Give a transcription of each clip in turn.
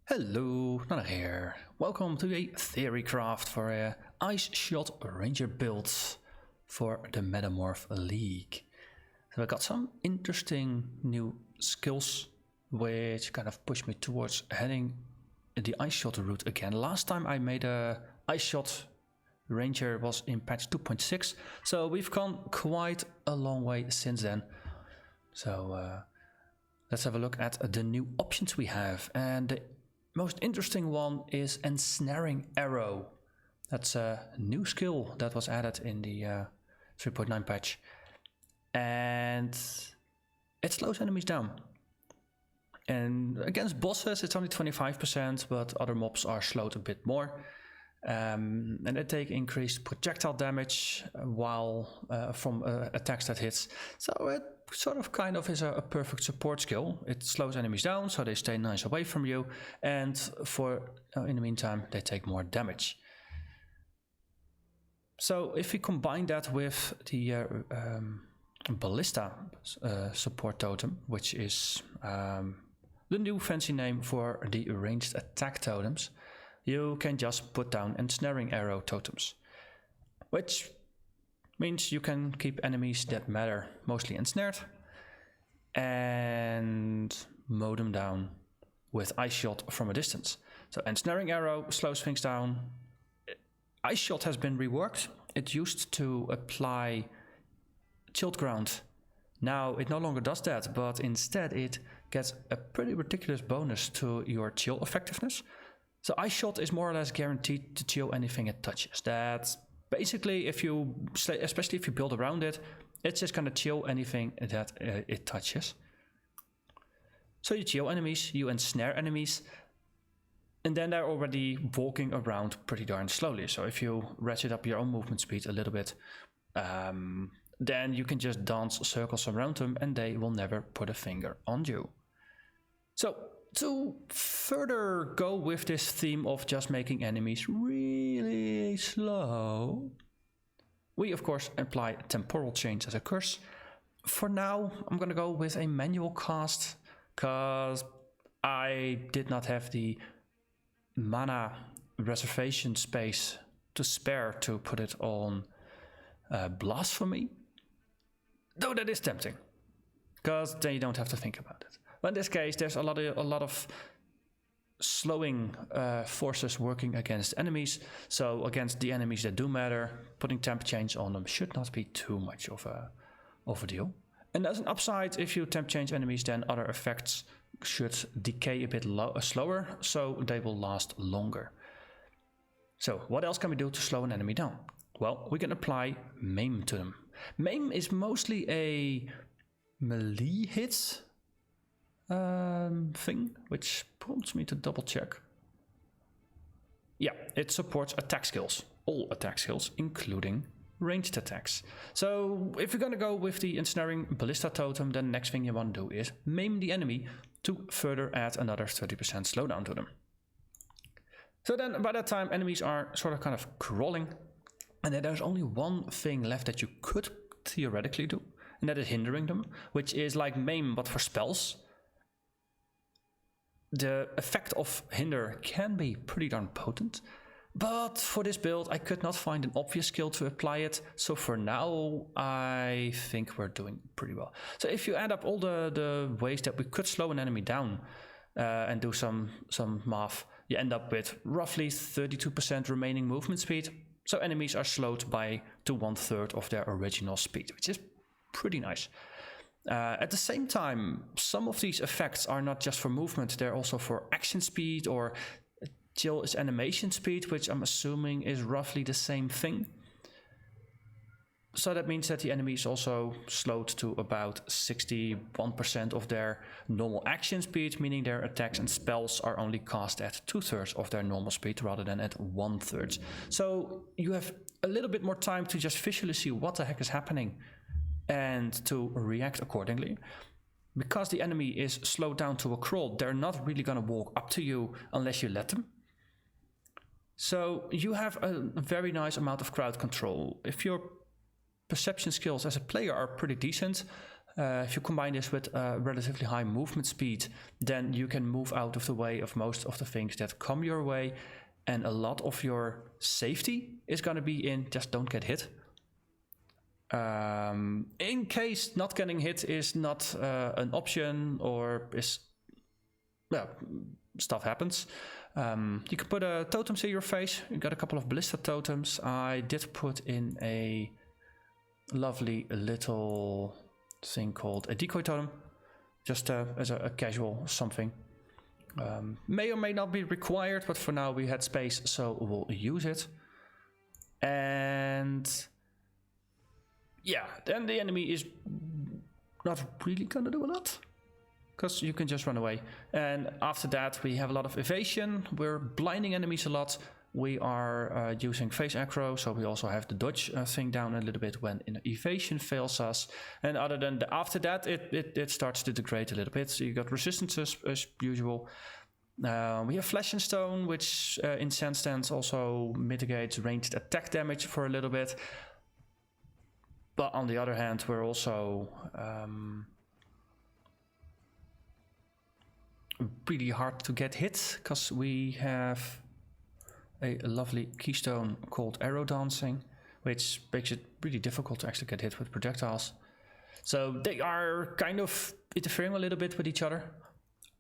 Hello, Narnach here. Welcome to a Theorycraft for a Ice Shot Ranger build for the Metamorph League. So I got some interesting new skills which kind of push me towards heading the Ice Shot route again. Last time I made a Ice Shot Ranger was in patch 2.6, so we've gone quite a long way since then. So let's have a look at the new options we have, and the most interesting one is Ensnaring Arrow. That's a new skill that was added in the 3.9 patch, and it slows enemies down. And against bosses it's only 25%, but other mobs are slowed a bit more. And they take increased projectile damage while from attacks that hits. So it sort of kind of is a perfect support skill. It slows enemies down so they stay nice away from you, and for in the meantime they take more damage. So if we combine that with the Ballista support totem, which is the new fancy name for the ranged attack totems, you can just put down Ensnaring Arrow totems, which means you can keep enemies that matter mostly ensnared and mow them down with Ice Shot from a distance. So Ensnaring Arrow slows things down. Ice Shot has been reworked. It used to apply chilled ground. Now it no longer does that, but instead it gets a pretty ridiculous bonus to your chill effectiveness. So Ice Shot is more or less guaranteed to chill anything it touches. That's basically, if you, especially if you build around it, it's just gonna chill anything that it touches. So you chill enemies, you ensnare enemies, and then they're already walking around pretty darn slowly. So if you ratchet up your own movement speed a little bit, then you can just dance circles around them and they will never put a finger on you. So to further go with this theme of just making enemies really slow, we of course apply Temporal Chains as a curse. For now I'm gonna go with a manual cast because I did not have the mana reservation space to spare to put it on Blasphemy, though that is tempting because then you don't have to think about it. But in this case, there's a lot of slowing forces working against enemies. So against the enemies that do matter, putting temp change on them should not be too much of a deal. And as an upside, if you temp change enemies, then other effects should decay a bit slower, so they will last longer. So what else can we do to slow an enemy down? Well, we can apply maim to them. Maim is mostly a melee hit thing, which prompts me to double check. Yeah, it supports attack skills, all attack skills, including ranged attacks. So if you're gonna go with the Ensnaring Ballista totem, then the next thing you want to do is maim the enemy to further add another 30% slowdown to them. So then by that time enemies are sort of kind of crawling, and then there's only one thing left that you could theoretically do, and that is hindering them, which is like maim but for spells. The effect of hinder can be pretty darn potent, but for this build I could not find an obvious skill to apply it, so for now I think we're doing pretty well. So if you add up all the ways that we could slow an enemy down and do some math, you end up with roughly 32% remaining movement speed, so enemies are slowed to 1/3 of their original speed, which is pretty nice. At the same time, some of these effects are not just for movement, they're also for action speed, or chill is animation speed, which I'm assuming is roughly the same thing. So that means that the enemy is also slowed to about 61% of their normal action speed, meaning their attacks and spells are only cast at 2/3 of their normal speed rather than at 1/3. So you have a little bit more time to just visually see what the heck is happening and to react accordingly. Because the enemy is slowed down to a crawl, they're not really gonna walk up to you unless you let them. So you have a very nice amount of crowd control. If your perception skills as a player are pretty decent, If you combine this with relatively high movement speed, then you can move out of the way of most of the things that come your way, and a lot of your safety is going to be in just don't get hit. In case not getting hit is not an option, or is, well, stuff happens. You can put a totems in your face. You got a couple of Ballista totems. I did put in a lovely little thing called a Decoy Totem, just as a casual something. May or may not be required, but for now we had space, so we'll use it. And yeah, then the enemy is not really gonna do a lot, because you can just run away. And after that we have a lot of evasion. We're blinding enemies a lot. We are using phase aggro, so we also have the dodge thing down a little bit when an evasion fails us. And other than after that, it starts to degrade a little bit. So you got resistances as usual. We have Flesh and Stone, which in sense stance also mitigates ranged attack damage for a little bit. But on the other hand, we're also really hard to get hit, because we have a lovely keystone called Arrow Dancing, which makes it really difficult to actually get hit with projectiles. So they are kind of interfering a little bit with each other.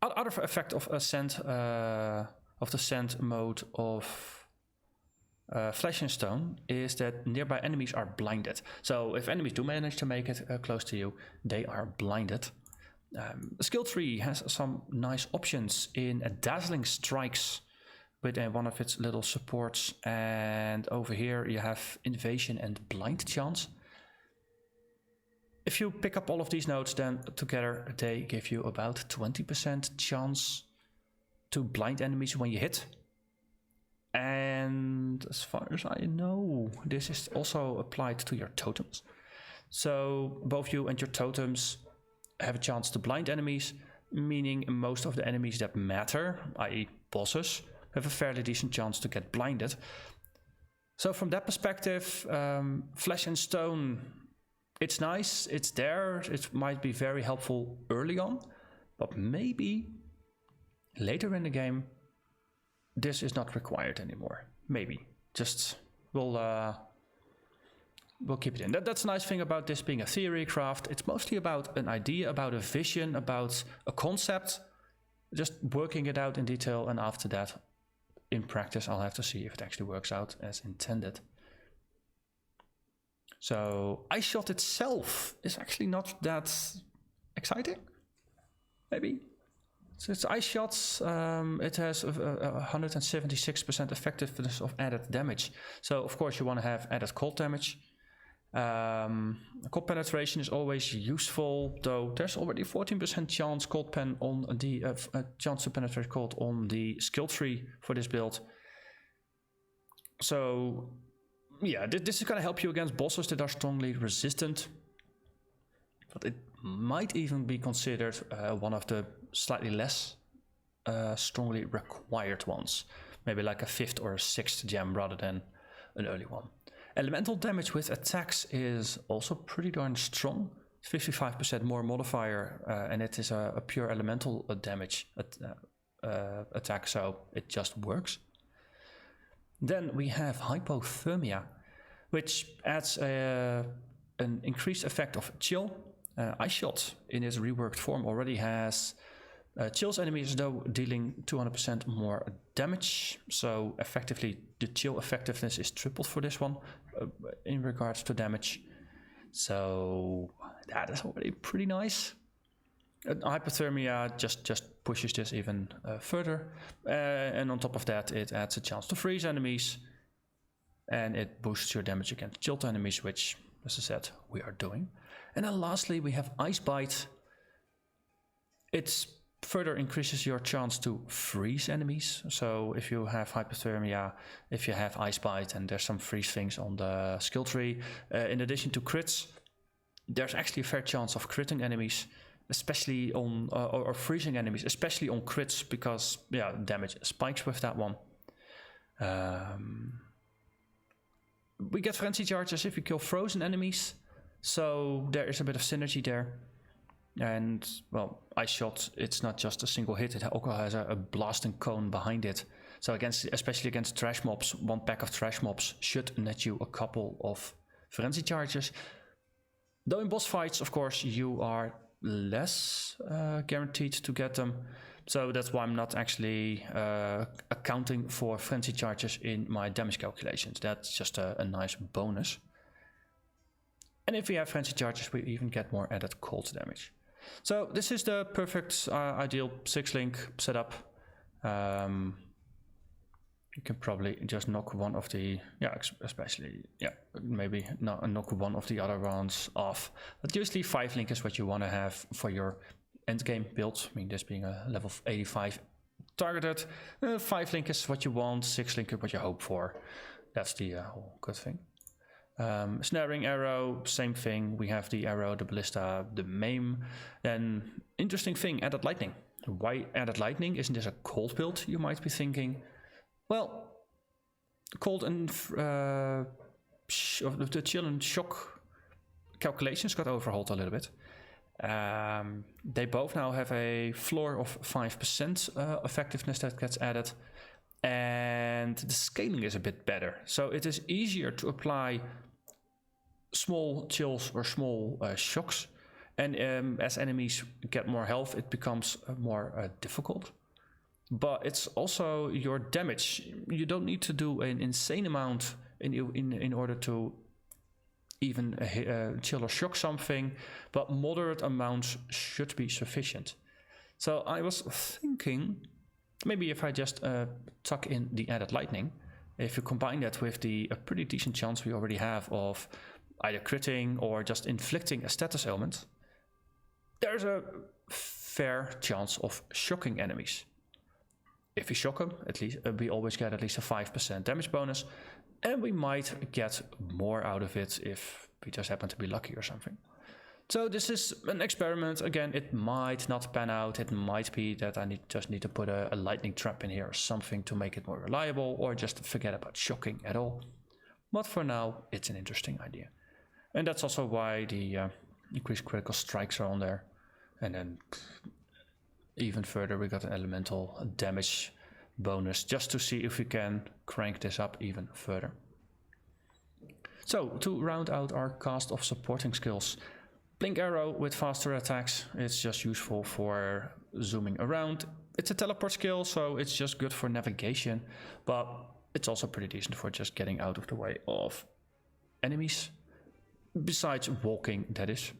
Other effect of ascent, of the send mode of Flesh and Stone, is that nearby enemies are blinded. So if enemies do manage to make it close to you, they are blinded. Skill tree has some nice options in dazzling strikes with one of its little supports, and over here you have invasion and blind chance. If you pick up all of these nodes, then together they give you about 20% chance to blind enemies when you hit. And as far as I know, this is also applied to your totems. So both you and your totems have a chance to blind enemies, meaning most of the enemies that matter, i.e. bosses, have a fairly decent chance to get blinded. So from that perspective, Flesh and Stone, it's nice, it's there, it might be very helpful early on, but maybe later in the game this is not required anymore. Maybe. Just we'll keep it in. That's a nice thing about this being a Theorycraft. It's mostly about an idea, about a vision, about a concept, just working it out in detail, and after that in practice I'll have to see if it actually works out as intended. So Ice Shot itself is actually not that exciting, maybe. So it's Ice Shots, it has a 176% effectiveness of added damage. So of course you want to have added cold damage. Cold penetration is always useful, though there's already 14% chance cold pen on the chance to penetrate cold on the skill tree for this build. So yeah, this is going to help you against bosses that are strongly resistant, but it might even be considered one of the slightly less strongly required ones, maybe like a 5th or a 6th gem rather than an early one. Elemental damage with attacks is also pretty darn strong. 55% more modifier, and it is a pure elemental damage attack, so it just works. Then we have Hypothermia, which adds an increased effect of chill. Ice Shot in its reworked form already has chills enemies, though dealing 200% more damage. So effectively the chill effectiveness is tripled for this one in regards to damage. So that is already pretty nice. Hypothermia just pushes this even further, and on top of that it adds a chance to freeze enemies, and it boosts your damage against chilled enemies, which, as I said, we are doing. And then lastly we have Ice Bite. It further increases your chance to freeze enemies. So if you have Hypothermia, if you have Ice Bite, and there's some freeze things on the skill tree, in addition to crits, there's actually a fair chance of critting enemies, especially on or freezing enemies, especially on crits, because yeah, damage spikes with that one. We get frenzy charges if you kill frozen enemies, so there is a bit of synergy there. And well, Ice Shot, it's not just a single hit, it also has a blasting cone behind it. So especially against trash mobs, one pack of trash mobs should net you a couple of frenzy charges. Though in boss fights, of course, you are less guaranteed to get them. So that's why I'm not actually accounting for frenzy charges in my damage calculations. That's just a nice bonus. And if we have frenzy charges, we even get more added cold damage. So this is the perfect ideal 6-link setup. You can probably just knock one of the, maybe knock one of the other ones off. But usually 5-link is what you want to have for your endgame build. I mean, this being a level 85 targeted, 5-link is what you want, 6-link is what you hope for. That's the whole good thing. Ensnaring Arrow, same thing. We have the arrow, the ballista, the maim. Then interesting thing, added lightning. Why added lightning? Isn't this a cold build, you might be thinking? Well, cold and the chill and shock calculations got overhauled a little bit. They both now have a floor of 5% effectiveness that gets added, and the scaling is a bit better. So it is easier to apply small chills or small shocks, and as enemies get more health, it becomes more difficult. But it's also your damage. You don't need to do an insane amount in order to even chill or shock something, but moderate amounts should be sufficient. So I was thinking, maybe if I just tuck in the added lightning, if you combine that with a pretty decent chance we already have of either critting or just inflicting a status element, there's a fair chance of shocking enemies. If we shock them, at least we always get at least a 5% damage bonus, and we might get more out of it if we just happen to be lucky or something. So this is an experiment. Again, it might not pan out. It might be that I just need to put a lightning trap in here or something to make it more reliable, or just forget about shocking at all. But for now, it's an interesting idea. And that's also why the increased critical strikes are on there. And then even further, we got an elemental damage bonus just to see if we can crank this up even further. So to round out our cast of supporting skills, Blink Arrow with faster attacks. It's just useful for zooming around. It's a teleport skill, so it's just good for navigation, but it's also pretty decent for just getting out of the way of enemies, besides walking, that is.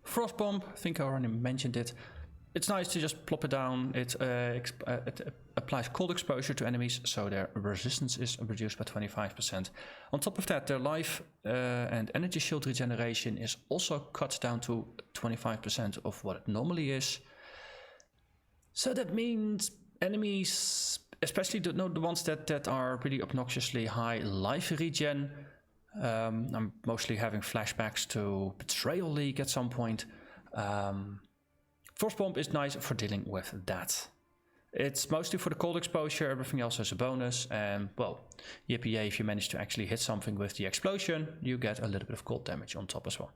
Frost Bomb, I think I already mentioned it. It's nice to just plop it down. It applies cold exposure to enemies, so their resistance is reduced by 25%. On top of that, their life and energy shield regeneration is also cut down to 25% of what it normally is. So that means enemies, especially the ones that are really obnoxiously high life regen. I'm mostly having flashbacks to Betrayal League at some point. Frost Bomb is nice for dealing with that. It's mostly for the cold exposure, everything else is a bonus, and well, yippee if you manage to actually hit something with the explosion, you get a little bit of cold damage on top as well.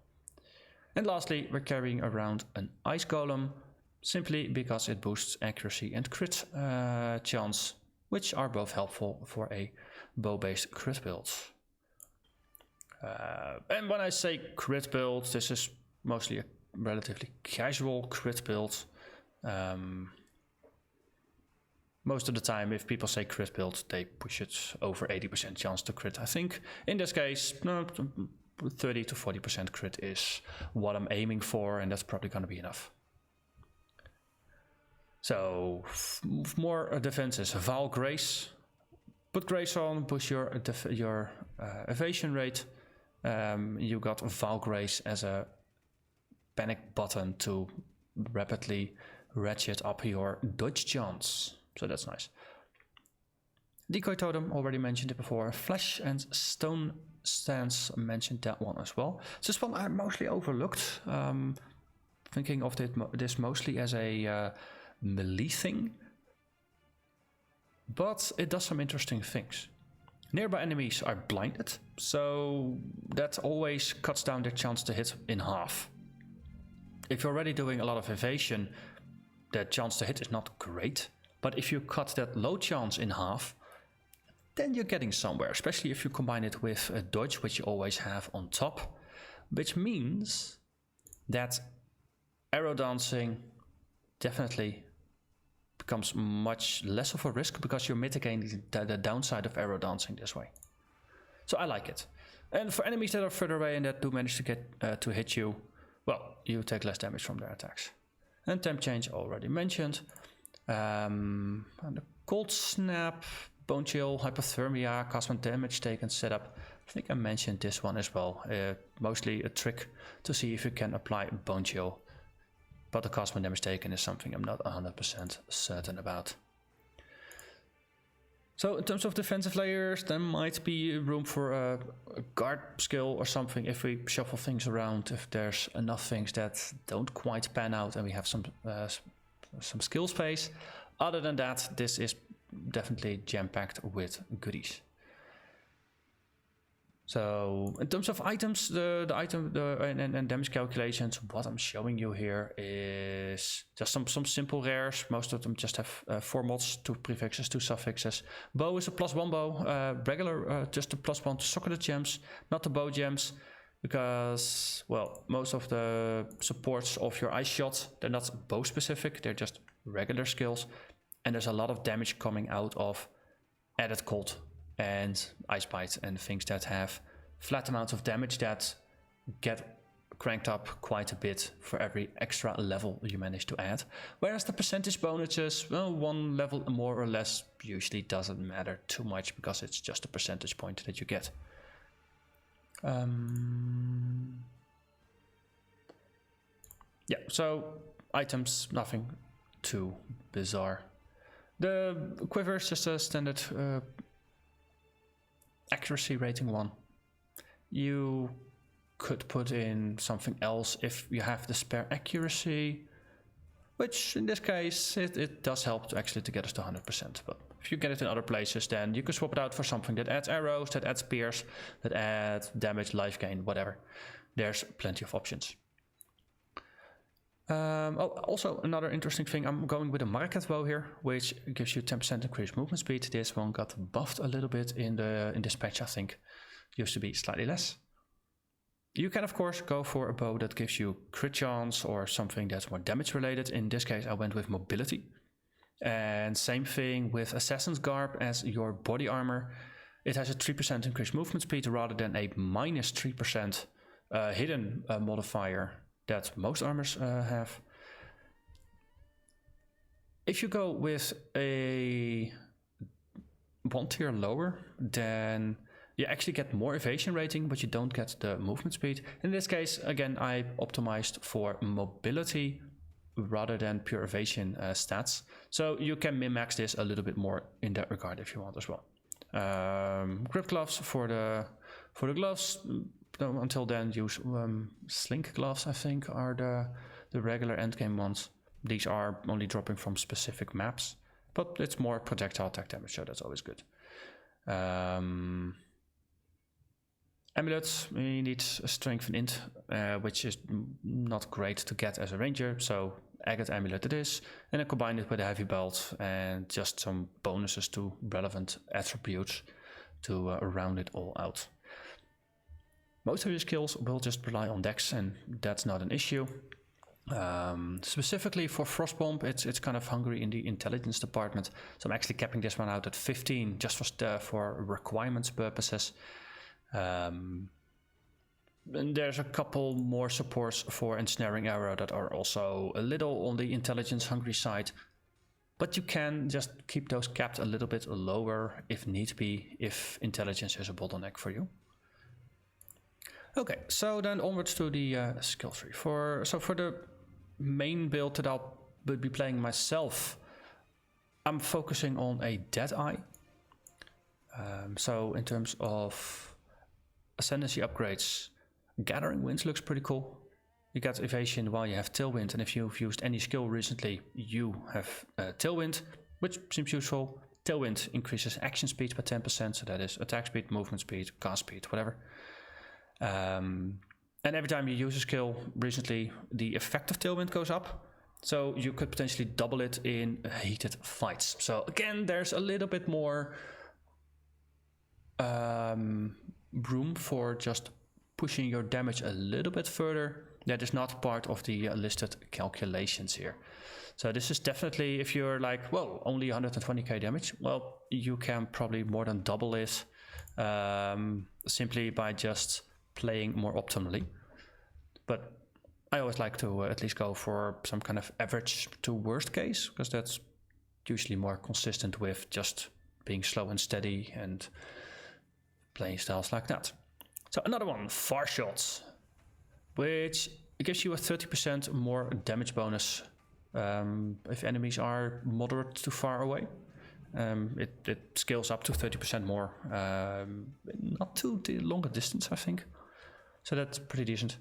And lastly, we're carrying around an Ice Golem, simply because it boosts accuracy and crit chance, which are both helpful for a bow-based crit build. And when I say crit build, this is mostly a relatively casual crit build. Most of the time, if people say crit build, they push it over 80% chance to crit. I think in this case, 30 to 40% crit is what I'm aiming for, and that's probably going to be enough. So, more defenses. Vaal Grace. Put Grace on, push your evasion rate. You got Vaal Grace as a panic button to rapidly ratchet up your dodge chance. So that's nice. Decoy Totem, already mentioned it before. Flesh and Stone Stance, mentioned that one as well. So this one I mostly overlooked. Thinking of this mostly as a melee thing. But it does some interesting things. Nearby enemies are blinded, so that always cuts down their chance to hit in half. if you're already doing a lot of evasion, the chance to hit is not great. But if you cut that low chance in half, then you're getting somewhere, especially if you combine it with a dodge, which you always have on top, which means that arrow dancing definitely becomes much less of a risk because you're mitigating the downside of arrow dancing this way. So I like it. And for enemies that are further away and that do manage to get to hit you, well, you take less damage from their attacks. And temp change already mentioned. And the cold snap, bone chill, hypothermia, cast when damage taken setup. I think I mentioned this one as well. Mostly a trick to see if you can apply bone chill. But the cast when damage taken is something I'm not 100% certain about. So in terms of defensive layers, there might be room for a guard skill or something if we shuffle things around, if there's enough things that don't quite pan out and we have some skill space. Other than that, this is definitely jam-packed with goodies. So in terms of items, and damage calculations, what I'm showing you here is just some simple rares. Most of them just have 4 mods, 2 prefixes, 2 suffixes. Bow is a +1 bow, regular just a +1 to socket gems, not the bow gems, because, well, most of the supports of your ice shot, they're not bow specific, they're just regular skills. And there's a lot of damage coming out of added cold and ice bite and things that have flat amounts of damage that get cranked up quite a bit for every extra level you manage to add. Whereas the percentage bonuses, well, 1 level more or less usually doesn't matter too much because it's just a percentage point that you get. Yeah, so items, nothing too bizarre. The quiver is just a standard accuracy rating 1. You could put in something else if you have the spare accuracy, which in this case it does help to actually to get us to 100%. But if you get it in other places, then you can swap it out for something that adds arrows, that adds spears, that adds damage, life gain, whatever. There's plenty of options. Also another interesting thing, I'm going with a market bow here, which gives you 10% increased movement speed. This one got buffed a little bit in this patch, I think. It used to be slightly less. You can of course go for a bow that gives you crit chance or something that's more damage related. In this case I went with mobility. And same thing with Assassin's Garb as your body armor. It has a 3% increased movement speed rather than a -3% hidden modifier that most armors have. If you go with a 1 tier lower, then you actually get more evasion rating, but you don't get the movement speed. In this case, again, I optimized for mobility rather than pure evasion stats. So you can min-max this a little bit more in that regard if you want as well. Grip gloves for the gloves. Until then, use slink gloves, I think, are the regular endgame ones. These are only dropping from specific maps, but it's more projectile attack damage, so that's always good. Amulets, we need a strength and int, which is not great to get as a ranger, so agate amulet it is, and then combine it with a heavy belt and just some bonuses to relevant attributes to round it all out. Most of your skills will just rely on dex, and that's not an issue. Specifically for Frostbomb, it's kind of hungry in the intelligence department, so I'm actually capping this one out at 15 just for requirements purposes. And there's a couple more supports for Ensnaring Arrow that are also a little on the intelligence hungry side, but you can just keep those capped a little bit lower if need be, if intelligence is a bottleneck for you. Okay, so then onwards to the skill tree. For the main build that I'll be playing myself, I'm focusing on a Deadeye. So in terms of ascendancy upgrades, Gathering Winds looks pretty cool. You get evasion while you have Tailwind, and if you've used any skill recently, you have Tailwind, which seems useful. Tailwind increases action speed by 10%, so that is attack speed, movement speed, cast speed, whatever. And every time you use a skill recently, the effective tailwind goes up. So you could potentially double it in heated fights. So again, there's a little bit more room for just pushing your damage a little bit further. That is not part of the listed calculations here. So this is definitely, if you're like, well, only 120k damage, well, you can probably more than double it simply by just playing more optimally. But I always like to at least go for some kind of average to worst case, because that's usually more consistent with just being slow and steady and playing styles like that. So another one, far shots, which gives you a 30% more damage bonus if enemies are moderate to far away. It scales up to 30% more, not too longer distance, I think. So that's pretty decent.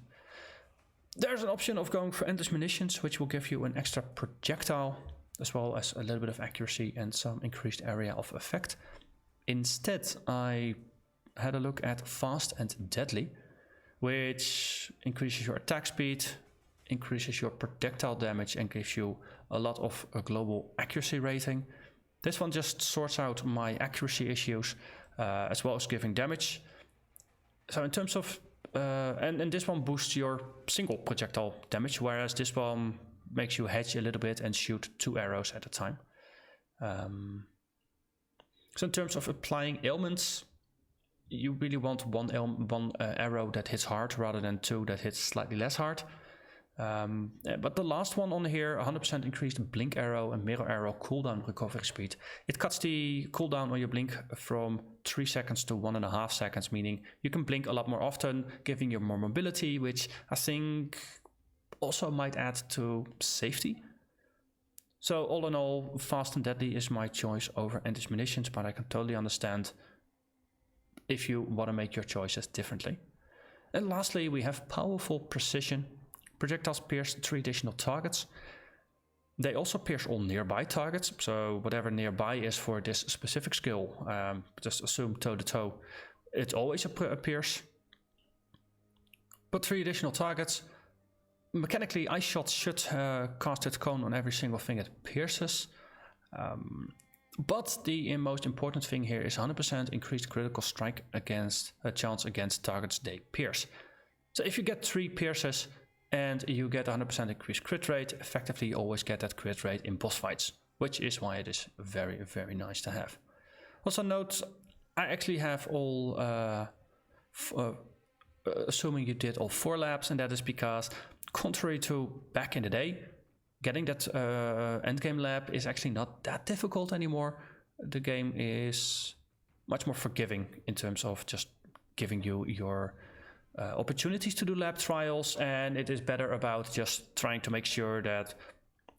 There's an option of going for endless munitions, which will give you an extra projectile, as well as a little bit of accuracy and some increased area of effect. Instead, I had a look at fast and deadly, which increases your attack speed, increases your projectile damage, and gives you a lot of global accuracy rating. This one just sorts out my accuracy issues, as well as giving damage. So in terms of and this one boosts your single projectile damage, whereas this one makes you hedge a little bit and shoot 2 arrows at a time. So in terms of applying ailments, you really want one arrow that hits hard rather than 2 that hits slightly less hard. But the last one on here, 100% increased blink arrow and mirror arrow cooldown recovery speed. It cuts the cooldown on your blink from 3 seconds to 1.5 seconds, meaning you can blink a lot more often, giving you more mobility, which I think also might add to safety. So all in all, fast and deadly is my choice over endless munitions, but I can totally understand if you want to make your choices differently. And lastly, we have powerful precision. Projectiles pierce 3 additional targets. They also pierce all nearby targets, so whatever nearby is for this specific skill, just assume toe-to-toe, it always appears. But 3 additional targets. Mechanically, Ice Shot should cast its cone on every single thing it pierces. But the most important thing here is 100% increased critical strike against a chance against targets they pierce. So if you get 3 pierces, and you get 100% increased crit rate, effectively you always get that crit rate in boss fights, which is why it is very, very nice to have. Also note, I actually have all, assuming you did all 4 labs, and that is because, contrary to back in the day, getting that endgame lab is actually not that difficult anymore. The game is much more forgiving in terms of just giving you your opportunities to do lab trials, and it is better about just trying to make sure that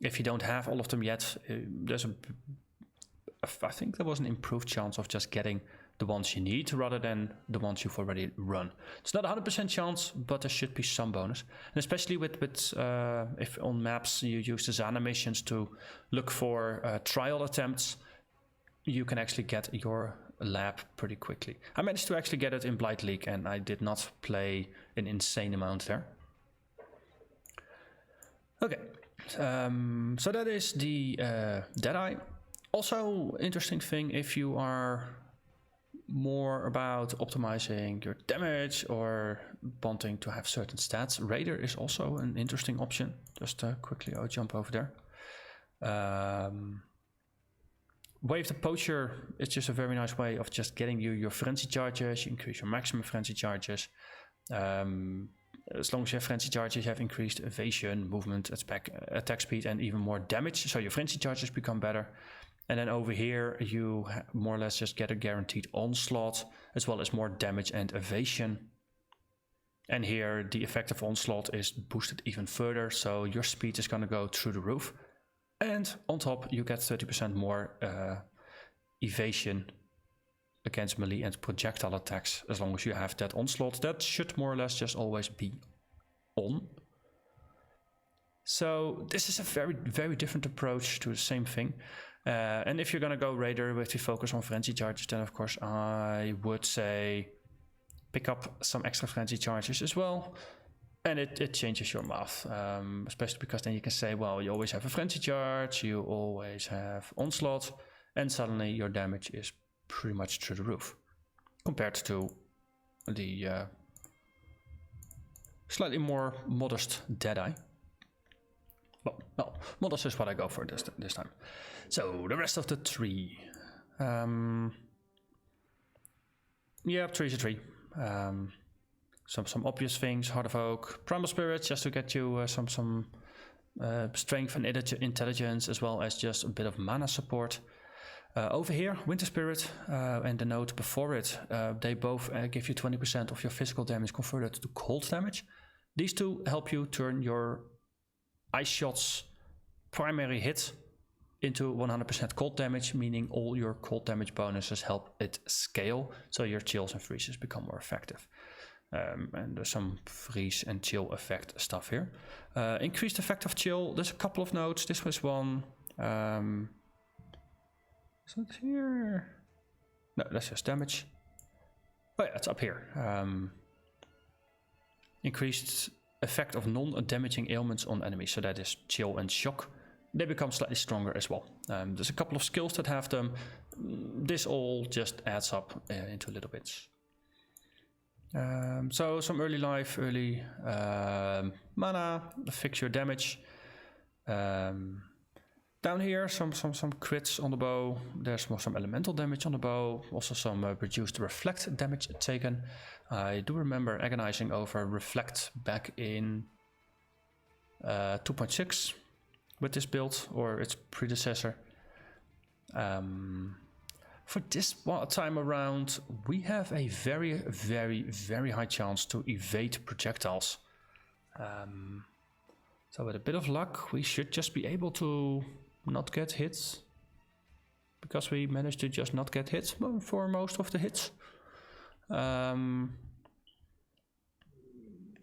if you don't have all of them yet, there's I think there was an improved chance of just getting the ones you need rather than the ones you've already run. It's not a 100% chance, but there should be some bonus. And especially with if on maps you use the Zana missions to look for trial attempts, you can actually get your lab pretty quickly. I managed to actually get it in Blight League, and I did not play an insane amount there. Okay, so that is the Deadeye. Also, interesting thing, if you are more about optimizing your damage or wanting to have certain stats, Raider is also an interesting option. Just quickly, I'll jump over there. Wave the Poacher is just a very nice way of just getting you your frenzy charges. You increase your maximum frenzy charges. As long as you have frenzy charges, you have increased evasion, movement, attack speed, and even more damage. So your frenzy charges become better. And then over here, you more or less just get a guaranteed onslaught, as well as more damage and evasion. And here, the effective onslaught is boosted even further, so your speed is going to go through the roof. And on top, you get 30% more evasion against melee and projectile attacks, as long as you have that onslaught. That should more or less just always be on. So this is a very, very different approach to the same thing. And if you're going to go Raider with the focus on frenzy charges, then of course I would say pick up some extra frenzy charges as well. And it changes your math, especially because then you can say, well, you always have a frenzy charge, you always have onslaught, and suddenly your damage is pretty much through the roof compared to the slightly more modest Deadeye. Well, no, modest is what I go for this time. So the rest of the tree. Yeah, tree's a tree. Some obvious things: Heart of Oak, Primal Spirit, just to get you some strength and intelligence, as well as just a bit of mana support. Over here, Winter Spirit and the node before it, they both give you 20% of your physical damage converted to cold damage. These two help you turn your Ice Shot's primary hit into 100% cold damage, meaning all your cold damage bonuses help it scale, so your chills and freezes become more effective. And there's some freeze and chill effect stuff here. Increased effect of chill, there's a couple of nodes. This was one. Is it here? No, that's just damage. Oh yeah, it's up here. Increased effect of non-damaging ailments on enemies, so that is chill and shock. They become slightly stronger as well. There's a couple of skills that have them. This all just adds up into little bits. So some early life, early mana, fix your damage. Down here, some crits on the bow. There's some elemental damage on the bow. Also some reduced reflect damage taken. I do remember agonizing over reflect back in 2.6 with this build, or its predecessor. For this time around, we have a very, very, very high chance to evade projectiles. So with a bit of luck, we should just be able to not get hit, because we managed to just not get hit for most of the hits.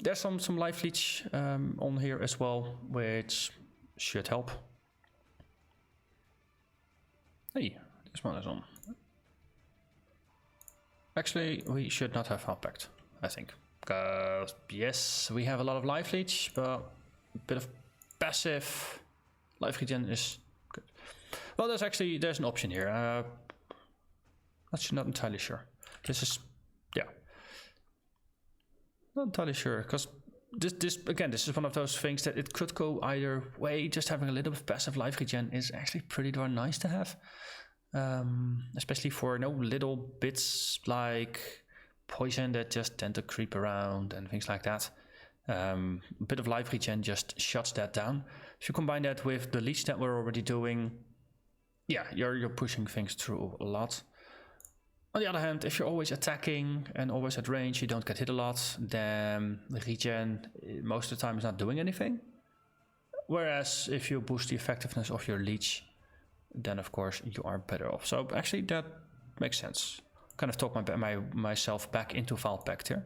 There's some life leech on here as well, which should help. Hey, this one is on. Actually, we should not have Health Pact, I think. Because, yes, we have a lot of life leech, but a bit of passive life regen is good. Well, there's an option here. Not entirely sure. This is, yeah. Not entirely sure, because this is one of those things that it could go either way. Just having a little bit of passive life regen is actually pretty darn nice to have. Especially for little bits like poison that just tend to creep around and things like that. A bit of life regen just shuts that down. If you combine that with the leech that we're already doing, yeah, you're pushing things through a lot. On the other hand, if you're always attacking and always at range, you don't get hit a lot, then the regen most of the time is not doing anything. Whereas if you boost the effectiveness of your leech, then of course you are better off. So actually that makes sense. Kind of talk myself back into Vaal Pact here.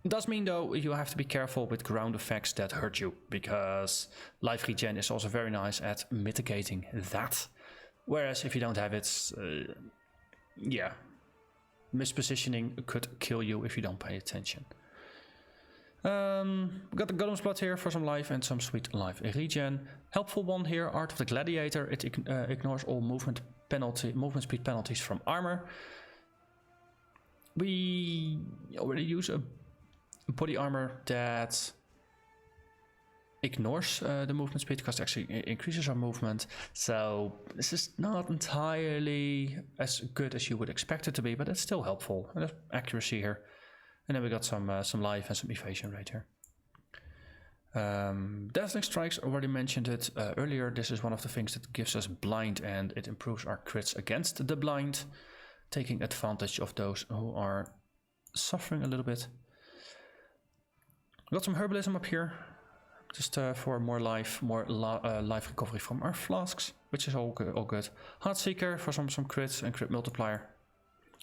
Does mean though you have to be careful with ground effects that hurt you, because life regen is also very nice at mitigating that. Whereas if you don't have it, yeah, mispositioning could kill you if you don't pay attention. Got the Golem's Blood here for some life and some sweet life regen. Helpful one here, Art of the Gladiator. It ignores all movement speed penalties from armor. We already use a body armor that ignores the movement speed, because it actually increases our movement. So this is not entirely as good as you would expect it to be, but it's still helpful. And there's accuracy here. And then we got some life and some evasion rate here. Dazzling Strikes, already mentioned it earlier. This is one of the things that gives us blind, and it improves our crits against the blind, taking advantage of those who are suffering a little bit. We got some herbalism up here, just for more life, life recovery from our flasks, which is all good. Heartseeker for some crits and crit multiplier.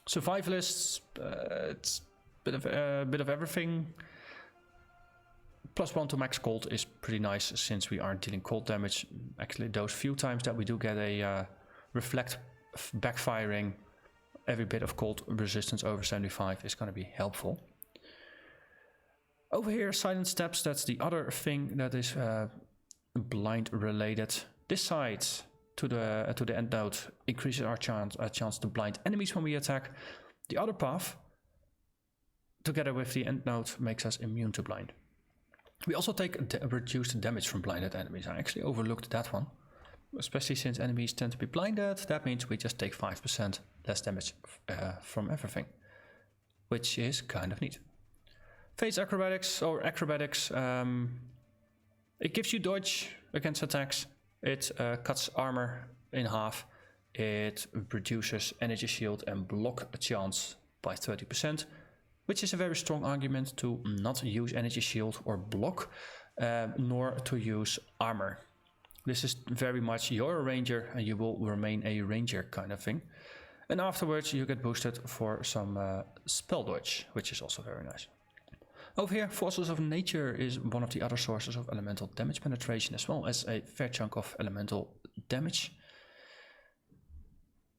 Survivalists, it's a bit of everything. +1 to max cold is pretty nice, since we aren't dealing cold damage. Actually, those few times that we do get a reflect backfiring, every bit of cold resistance over 75 is going to be helpful. Over here, silent steps, that's the other thing that is blind related. This side to the end node increases our chance to blind enemies when we attack. The other path, together with the end node, makes us immune to blind. We also take reduced damage from blinded enemies. I actually overlooked that one. Especially since enemies tend to be blinded, that means we just take 5% less damage from everything. Which is kind of neat. Phase acrobatics, it gives you dodge against attacks. It cuts armor in half. It reduces energy shield and block chance by 30%. Which is a very strong argument to not use energy shield or block, nor to use armor. This is very much you're a ranger and you will remain a ranger kind of thing. And afterwards you get boosted for some spell dodge, which is also very nice. Over here, Forces of Nature is one of the other sources of elemental damage penetration, as well as a fair chunk of elemental damage.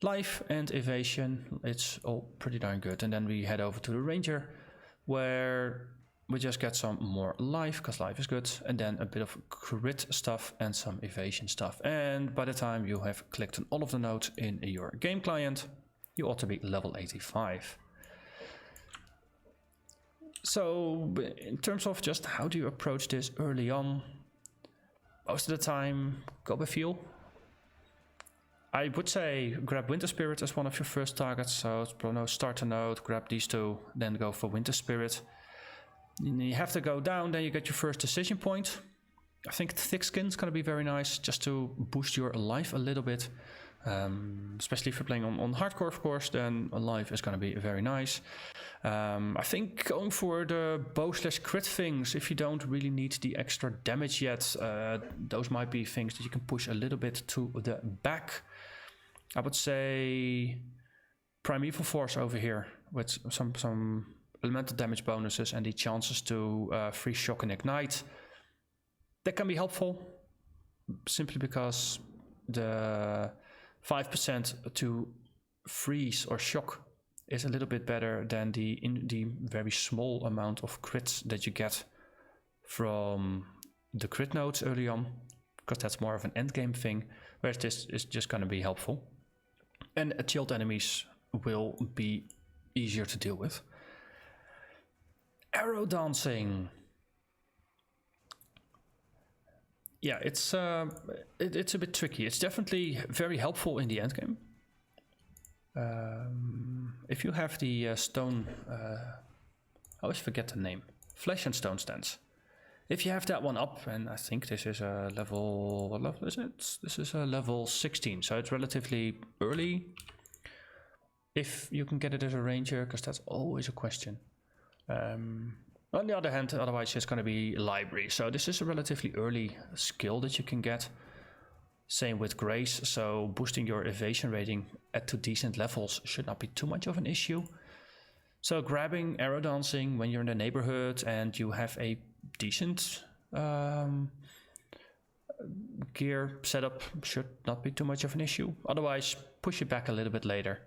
Life and evasion, it's all pretty darn good. And then we head over to the ranger, where we just get some more life, because life is good, and then a bit of crit stuff and some evasion stuff. And by the time you have clicked on all of the nodes in your game client, you ought to be level 85. So in terms of just how do you approach this early on, most of the time go by feel. I would say grab Winter Spirit as one of your first targets, so start a node, grab these two, then go for Winter Spirit. You have to go down, then you get your first decision point. I think Thick Skin is going to be very nice, just to boost your life a little bit. Especially if you're playing on hardcore, of course, then life is going to be very nice. I think going for the bow/crit things, if you don't really need the extra damage yet, those might be things that you can push a little bit to the back. I would say Primeval Force over here with some elemental damage bonuses and the chances to freeze, shock and ignite. That can be helpful, simply because the 5% to freeze or shock is a little bit better than the very small amount of crits that you get from the crit nodes early on, because that's more of an endgame thing, whereas this is just going to be helpful. And chilled enemies will be easier to deal with. Arrow dancing. Yeah, it's a bit tricky. It's definitely very helpful in the endgame. If you have the stone, I always forget the name, Flesh and Stone stance. If you have that one up, and I think this is a level, what level is it? This is a level 16, so it's relatively early. If you can get it as a ranger, because that's always a question. On the other hand, otherwise it's going to be library. So this is a relatively early skill that you can get. Same with Grace, so boosting your evasion rating to decent levels should not be too much of an issue. So grabbing arrow dancing when you're in the neighborhood and you have a decent gear setup should not be too much of an issue. Otherwise, push it back a little bit later,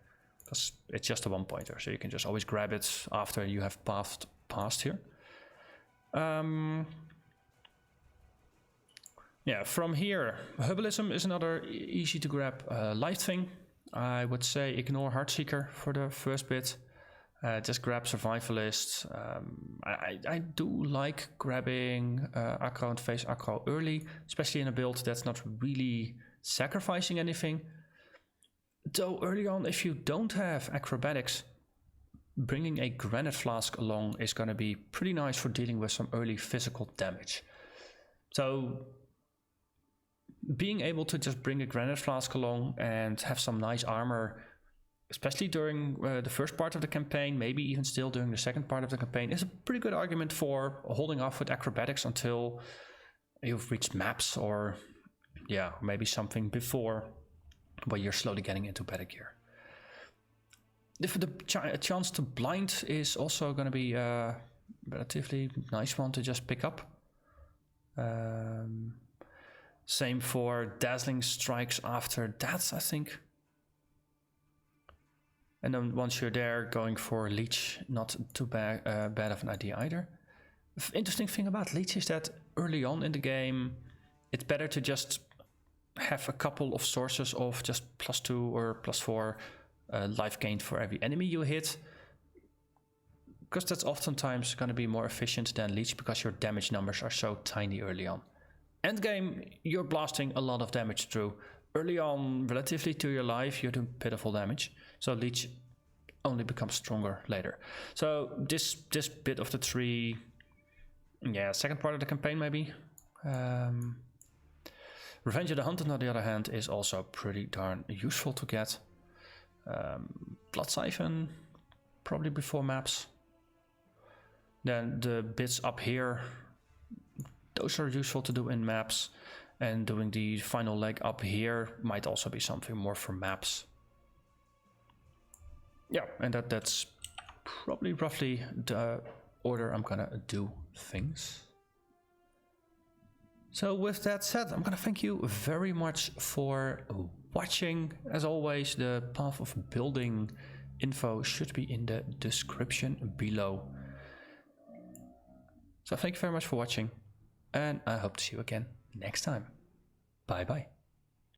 because it's just a one pointer, so you can just always grab it after you have passed here. Yeah, from here, Herbalism is another easy to grab life thing. I would say ignore Heartseeker for the first bit. Just grab Survivalist. I do like grabbing Aggro and Phase Aggro early, especially in a build that's not really sacrificing anything. Though early on, if you don't have acrobatics, bringing a Granite Flask along is going to be pretty nice for dealing with some early physical damage. So being able to just bring a Granite Flask along and have some nice armor, especially during the first part of the campaign, maybe even still during the second part of the campaign, is a pretty good argument for holding off with acrobatics until you've reached maps, or yeah, maybe something before where you're slowly getting into better gear. The chance to blind is also going to be a relatively nice one to just pick up. Same for Dazzling Strikes after that, I think. And then once you're there, going for Leech, not too bad of an idea either. Interesting thing about Leech is that early on in the game, it's better to just have a couple of sources of just +2 or +4 life gained for every enemy you hit, because that's oftentimes going to be more efficient than Leech, because your damage numbers are so tiny early on. Endgame, you're blasting a lot of damage through. Early on, relatively to your life, you're doing pitiful damage, so Leech only becomes stronger later. So this bit of the tree, yeah, second part of the campaign maybe. Revenge of the Hunted, on the other hand, is also pretty darn useful to get. Blood Siphon, probably before maps. Then the bits up here, those are useful to do in maps. And doing the final leg up here might also be something more for maps. Yeah, and that's probably roughly the order I'm gonna do things. So with that said, I'm gonna thank you very much for watching. As always, the path of building info should be in the description below. So thank you very much for watching, and I hope to see you again next time. Bye bye.